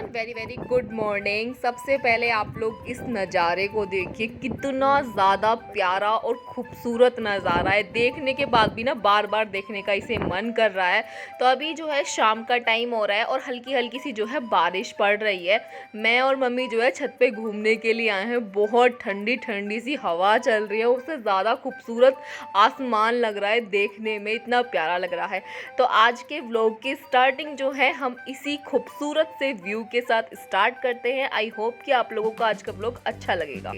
Very very good morning. सबसे पहले आप लोग इस नज़ारे को देखिए, कितना ज़्यादा प्यारा और खूबसूरत नज़ारा है। देखने के बाद भी ना बार बार देखने का इसे मन कर रहा है। तो अभी जो है शाम का टाइम हो रहा है और हल्की हल्की सी जो है बारिश पड़ रही है। मैं और मम्मी जो है छत पे घूमने के लिए आए हैं। बहुत ठंडी ठंडी सी हवा चल रही है, उससे ज़्यादा खूबसूरत आसमान लग रहा है, देखने में इतना प्यारा लग रहा है। तो आज के व्लॉग की स्टार्टिंग जो है हम इसी खूबसूरत से व्यू के साथ स्टार्ट करते हैं। आई होप कि आप लोगों को आज का व्लॉग अच्छा लगेगा।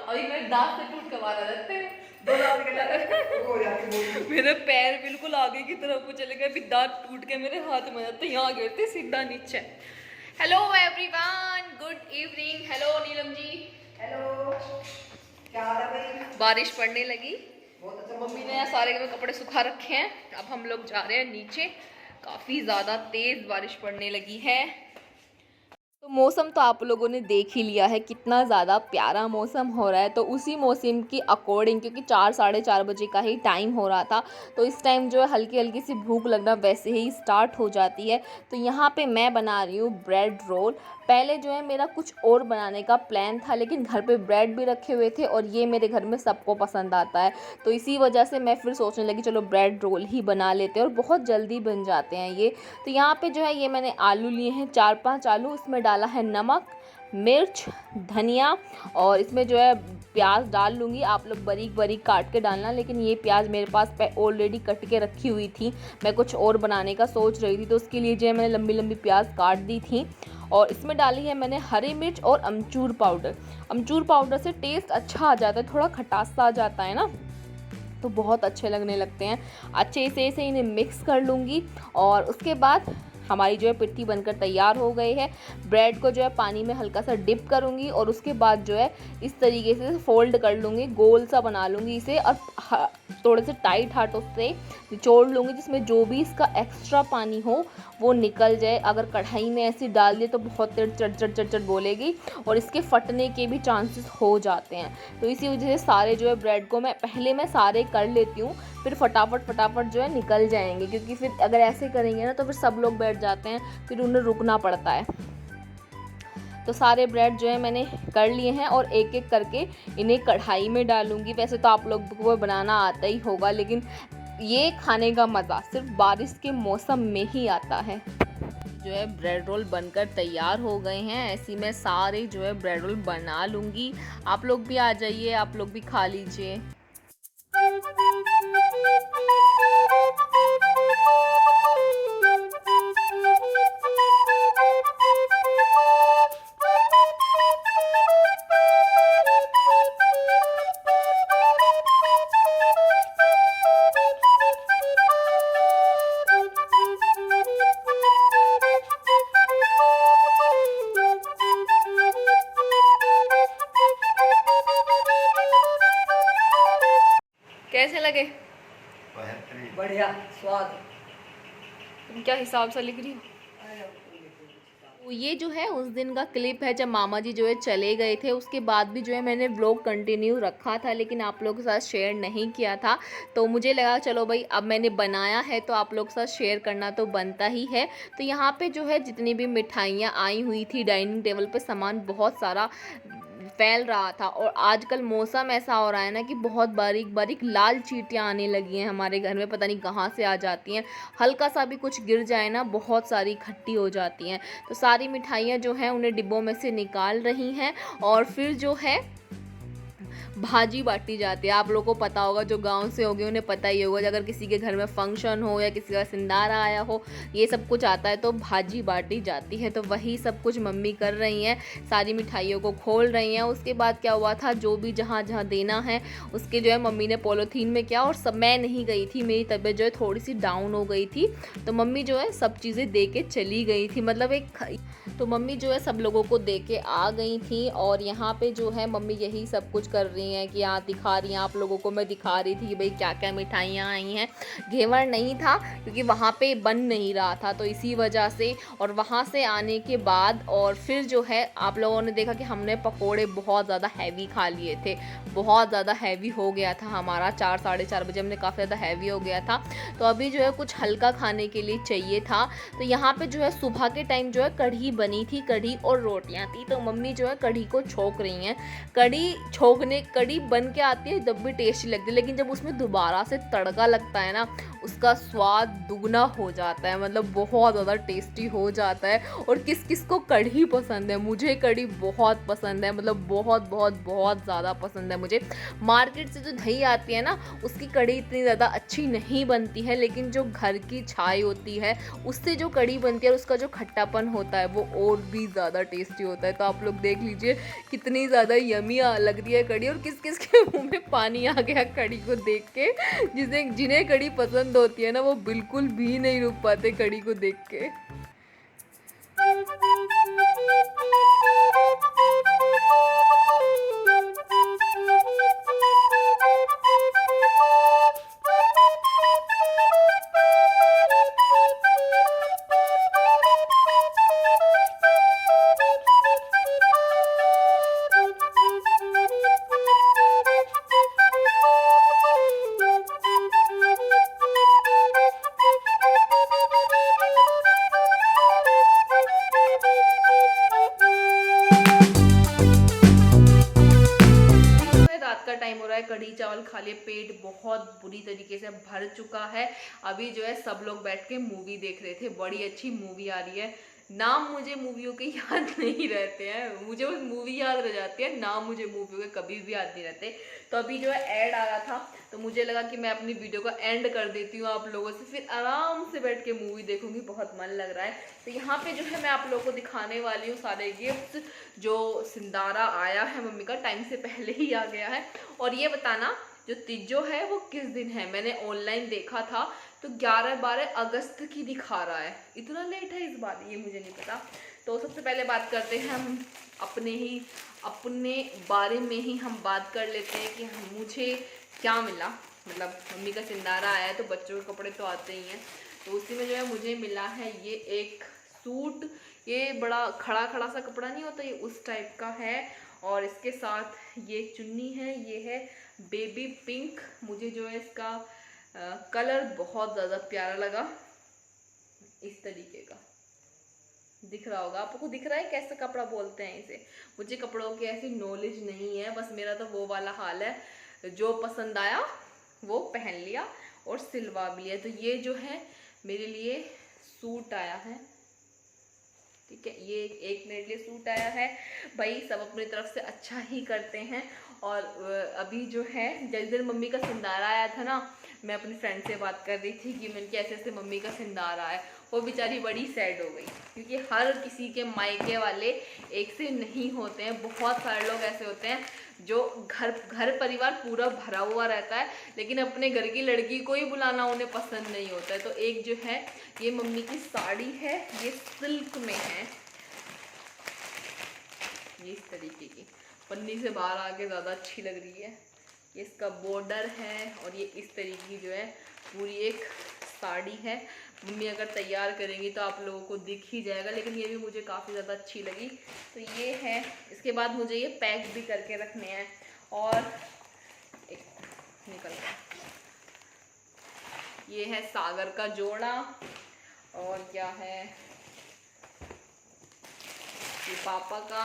अभी मेरे दांत से टूट के मारा जाते हैं। मेरे पैर बिल्कुल आगे की तरफ को चले गए, अभी दांत टूट के मेरे हाथ में जाते, यहाँ गिरते सीधा नीचे। Hello everyone, good evening. Hello Neelam ji. Hello, क्या हाल है भाई? बारिश पड़ने लगी, बहुत अच्छा। मम्मी ने यहाँ सारे में कपड़े सुखा रखे हैं। अब हम लोग जा रहे हैं नीचे। काफ़ी ज़्यादा तेज़ बारिश पड़ने लगी है। तो मौसम तो आप लोगों ने देख ही लिया है, कितना ज़्यादा प्यारा मौसम हो रहा है। तो उसी मौसम की अकॉर्डिंग, क्योंकि 4 साढ़े 4 बजे का ही टाइम हो रहा था, तो इस टाइम जो है हल्की हल्की सी भूख लगना वैसे ही स्टार्ट हो जाती है। तो यहाँ पे मैं बना रही हूँ ब्रेड रोल। पहले जो है मेरा कुछ और बनाने का प्लान था, लेकिन घर पे ब्रेड भी रखे हुए थे और ये मेरे घर में सबको पसंद आता है। तो इसी वजह से मैं फिर सोचने लगी चलो ब्रेड रोल ही बना लेते हैं, और बहुत जल्दी बन जाते हैं ये। तो यहाँ पे जो है ये मैंने आलू लिए हैं, 4-5 आलू। इसमें डाला है नमक, मिर्च, धनिया, और इसमें जो है प्याज डाल लूँगी। आप लोग बारीक बारीक काट के डालना, लेकिन ये प्याज मेरे पास ऑलरेडी कट के रखी हुई थी। मैं कुछ और बनाने का सोच रही थी, तो उसके लिए जो है मैंने लंबी लंबी प्याज काट दी थी। और इसमें डाली है मैंने हरी मिर्च और अमचूर पाउडर। अमचूर पाउडर से टेस्ट अच्छा आ जाता है, थोड़ा खटास सा आ जाता है ना, तो बहुत अच्छे लगने लगते हैं। अच्छे से इसे इन्हें मिक्स कर लूँगी, और उसके बाद हमारी जो है पिट्ठी बनकर तैयार हो गई है। ब्रेड को जो है पानी में हल्का सा डिप करूँगी, और उसके बाद जो है इस तरीके से फोल्ड कर लूँगी, गोल सा बना लूँगी इसे, और थोड़े से टाइट हाथों से निचोड़ लूँगी, जिसमें जो भी इसका एक्स्ट्रा पानी हो वो निकल जाए। अगर कढ़ाई में ऐसे डाल दिए तो बहुत देर चट चट बोलेगी, और इसके फटने के भी चांसेस हो जाते हैं। तो इसी वजह से सारे जो है ब्रेड को मैं सारे कर लेती हूँ, फिर फटाफट जो है निकल जाएंगे, क्योंकि फिर अगर ऐसे करेंगे ना तो फिर सब लोग बैठ जाते हैं, फिर उन्हें रुकना पड़ता है। तो सारे ब्रेड जो है मैंने कर लिए हैं, और एक एक करके इन्हें कढ़ाई में डालूंगी। वैसे तो आप लोग को बनाना आता ही होगा, लेकिन ये खाने का मज़ा सिर्फ बारिश के मौसम में ही आता है। जो है ब्रेड रोल बनकर तैयार हो गए हैं। ऐसी मैं सारे जो है ब्रेड रोल बना लूँगी। आप लोग भी आ जाइए, आप लोग भी खा लीजिए। कैसे लगे? बढ़िया स्वाद। तुम क्या हिसाब से लिख रही हो? तो ये जो है उस दिन का क्लिप है जब मामा जी जो है चले गए थे। उसके बाद भी जो है मैंने व्लॉग कंटिन्यू रखा था, लेकिन आप लोगों के साथ शेयर नहीं किया था। तो मुझे लगा चलो भाई अब मैंने बनाया है तो आप लोग के साथ शेयर करना तो बनता ही है। तो यहाँ पे जो है जितनी भी मिठाइयाँ आई हुई थी डाइनिंग टेबल पे, सामान बहुत सारा फैल रहा था। और आजकल मौसम ऐसा हो रहा है ना कि बहुत बारीक बारीक लाल चींटियाँ आने लगी हैं हमारे घर में, पता नहीं कहाँ से आ जाती हैं। हल्का सा भी कुछ गिर जाए ना बहुत सारी इकट्ठी हो जाती हैं। तो सारी मिठाइयाँ जो हैं उन्हें डिब्बों में से निकाल रही हैं, और फिर जो है भाजी बांटी जाती है। आप लोगों को पता होगा, जो गांव से होंगे उन्हें पता ही होगा, अगर किसी के घर में फंक्शन हो या किसी का सिंदारा आया हो, ये सब कुछ आता है तो भाजी बांटी जाती है। तो वही सब कुछ मम्मी कर रही हैं, सारी मिठाइयों को खोल रही हैं। उसके बाद क्या हुआ था, जो भी जहाँ जहाँ देना है उसके जो है मम्मी ने पॉलीथीन में किया, और सब मैं नहीं गई थी, मेरी तबीयत जो है थोड़ी सी डाउन हो गई थी, तो मम्मी जो है सब चीज़ें दे के चली गई थी। मतलब एक तो मम्मी जो है सब लोगों को दे के आ गई थी और यहाँ पे जो है मम्मी यही सब कुछ कर रही हैं कि यहाँ दिखा रही हैं आप लोगों को। मैं दिखा रही थी कि भाई क्या क्या मिठाइयाँ आई हैं। घेवर नहीं था क्योंकि वहाँ पे बन नहीं रहा था, तो इसी वजह से। और वहाँ से आने के बाद और फिर जो है आप लोगों ने देखा कि हमने पकोड़े बहुत ज़्यादा हैवी खा लिए थे। बहुत ज़्यादा हैवी हो गया था हमारा, 4 साढ़े 4 बजे हमने काफ़ी ज़्यादा हैवी हो गया था। तो अभी जो है कुछ हल्का खाने के लिए चाहिए था। तो यहाँ पे जो है सुबह के टाइम जो है कढ़ी बनी थी, कढ़ी और रोटियाँ थी। तो मम्मी जो है कढ़ी को छोंक रही हैं। कढ़ी बन के आती है तब भी टेस्टी लगती है, लेकिन जब उसमें दोबारा से तड़का लगता है ना, उसका स्वाद दुगना हो जाता है, मतलब बहुत ज़्यादा टेस्टी हो जाता है। और किस किस को कढ़ी पसंद है, मुझे कढ़ी बहुत पसंद है, मतलब बहुत बहुत बहुत ज़्यादा पसंद है मुझे। मार्केट से जो दही आती है ना, उसकी कढ़ी इतनी ज़्यादा अच्छी नहीं बनती है, लेकिन जो घर की छाई होती है उससे जो कढ़ी बनती है, उसका जो खट्टापन होता है वो और भी ज़्यादा टेस्टी होता है। तो आप लोग देख लीजिए कितनी ज़्यादा यमी लग रही है कढ़ी, और किस किस के मुँह में पानी आ गया कढ़ी को देख के। जिन्हें कढ़ी पसंद होती है ना, वो बिल्कुल भी नहीं रुक पाते कढ़ी को देख के। टाइम हो रहा है, कढ़ी चावल खा लिए, पेट बहुत बुरी तरीके से भर चुका है। अभी जो है सब लोग बैठ के मूवी देख रहे थे, बड़ी अच्छी मूवी आ रही है। नाम मुझे मूवियों के याद नहीं रहते हैं, मुझे बस मूवी याद रह जाती है, नाम मुझे मूवियों के कभी भी याद नहीं रहते। तो अभी जो है ऐड आ रहा था, तो मुझे लगा कि मैं अपनी वीडियो का एंड कर देती हूँ आप लोगों से, फिर आराम से बैठ के मूवी देखूंगी, बहुत मन लग रहा है। तो यहाँ पे जो है मैं आप लोगों को दिखाने वाली हूँ सारे गिफ्ट। जो सिंदारा आया है मम्मी का, टाइम से पहले ही आ गया है। और ये बताना जो तीजो है वो किस दिन है, मैंने ऑनलाइन देखा था तो 11-12 अगस्त की दिखा रहा है। इतना लेट है इस बार, ये मुझे नहीं पता। तो सबसे पहले बात करते हैं हम अपने बारे में ही हम बात कर लेते हैं कि मुझे क्या मिला। मतलब मम्मी का सिंदारा आया है तो बच्चों के कपड़े तो आते ही हैं, तो उसी में जो है मुझे मिला है ये एक सूट। ये बड़ा खड़ा खड़ा सा कपड़ा नहीं होता, ये उस टाइप का है। और इसके साथ ये चुन्नी है, ये है बेबी पिंक। मुझे जो है इसका कलर बहुत ज़्यादा प्यारा लगा, इस तरीके का दिख रहा होगा आपको। दिख रहा है कैसा कपड़ा बोलते हैं इसे, मुझे कपड़ों की ऐसी नॉलेज नहीं है, बस मेरा तो वो वाला हाल है, जो पसंद आया वो पहन लिया और सिलवा भी लिया। तो ये जो है मेरे लिए सूट आया है, ठीक है, ये एक मेरे लिए सूट आया है। भाई सब अपनी तरफ से अच्छा ही करते हैं। और अभी जो है जिस दिन मम्मी का सिंदारा आया था ना, मैं अपनी फ्रेंड से बात कर रही थी कि मैंने कैसे ऐसे मम्मी का सिंदारा है, वो बेचारी बड़ी सैड हो गई, क्योंकि हर किसी के मायके वाले एक से नहीं होते हैं। बहुत सारे लोग ऐसे होते हैं जो घर परिवार पूरा भरा हुआ रहता है, लेकिन अपने घर की लड़की को ही बुलाना उन्हें पसंद नहीं होता है। तो एक जो है ये मम्मी की साड़ी है, ये सिल्क में है, ये इस तरीके की पन्नी से बाहर आके ज़्यादा अच्छी लग रही है। ये इसका बॉर्डर है और ये इस तरीके की जो है पूरी एक साड़ी है। मम्मी अगर तैयार करेंगी तो आप लोगों को दिख ही जाएगा, लेकिन ये भी मुझे काफ़ी ज़्यादा अच्छी लगी। तो ये है, इसके बाद मुझे ये पैक भी करके रखने हैं। और एक निकल गया, ये है सागर का जोड़ा, और क्या है ये पापा का,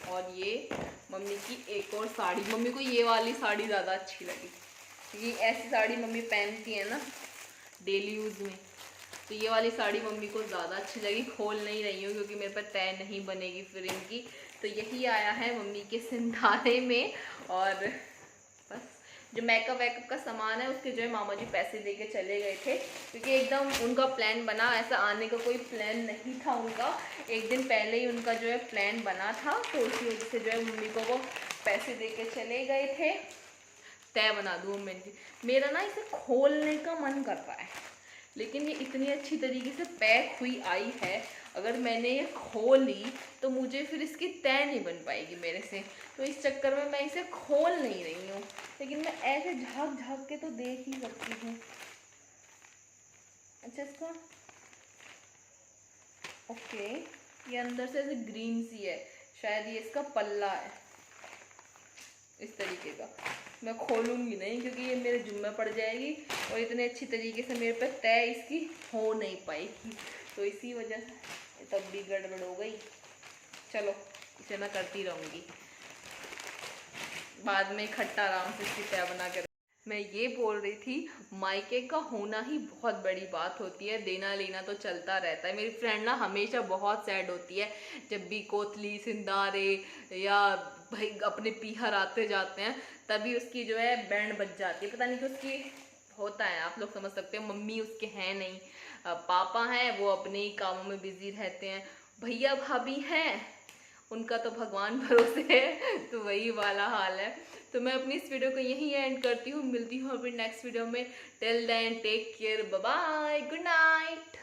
और ये मम्मी की एक और साड़ी। मम्मी को ये वाली साड़ी ज़्यादा अच्छी लगी, क्योंकि ऐसी साड़ी मम्मी पहनती है ना डेली यूज़ में, तो ये वाली साड़ी मम्मी को ज़्यादा अच्छी लगी। खोल नहीं रही हूँ क्योंकि मेरे पर तय नहीं बनेगी फिर इनकी। तो यही आया है मम्मी के सिंधारे में। और बस जो मेकअप वेकअप का सामान है उसके जो है मामा जी पैसे दे के चले गए थे, क्योंकि एकदम उनका प्लान बना, ऐसा आने का कोई प्लान नहीं था उनका, एक दिन पहले ही उनका जो है प्लान बना था। तो उसी वजह से जो है मम्मी को वो पैसे दे के चले गए थे। तय बना दूँ मेरा ना इसे खोलने का मन कर रहा है, लेकिन ये इतनी अच्छी तरीके से पैक हुई आई है, अगर मैंने ये खोल ली तो मुझे फिर इसकी तय नहीं बन पाएगी मेरे से, तो इस चक्कर में मैं इसे खोल नहीं रही हूँ। लेकिन मैं ऐसे झाँक झाँक के तो देख ही सकती हूँ। अच्छा इसका ओके, ये अंदर से ऐसे ग्रीन सी है, शायद ये इसका पल्ला है इस तरीके का। मैं खोलूंगी नहीं क्योंकि ये मेरे जुम्मे पड़ जाएगी और इतने अच्छी तरीके से मेरे पे तय इसकी हो नहीं पाएगी, तो इसी वजह से तब भी गड़बड़ हो गई। चलो इसे मैं करती रहूँगी, बाद में इकट्ठा आराम से इसकी तय बना कर। मैं ये बोल रही थी, मायके का होना ही बहुत बड़ी बात होती है, देना लेना तो चलता रहता है। मेरी फ्रेंड ना हमेशा बहुत सैड होती है जब भी कोतली सिंदारे या भाई अपने पीहर आते जाते हैं, तभी उसकी जो है बैंड बज जाती है। पता नहीं कि उसकी होता है, आप लोग समझ सकते हो। मम्मी उसके हैं नहीं, पापा हैं वो अपने ही कामों में बिजी रहते हैं, भैया भाभी हैं उनका तो भगवान भरोसे है, तो वही वाला हाल है। तो मैं अपनी इस वीडियो को यहीं एंड करती हूँ, मिलती हूँ अपनी नेक्स्ट वीडियो में। Till then take care, bye bye, good night.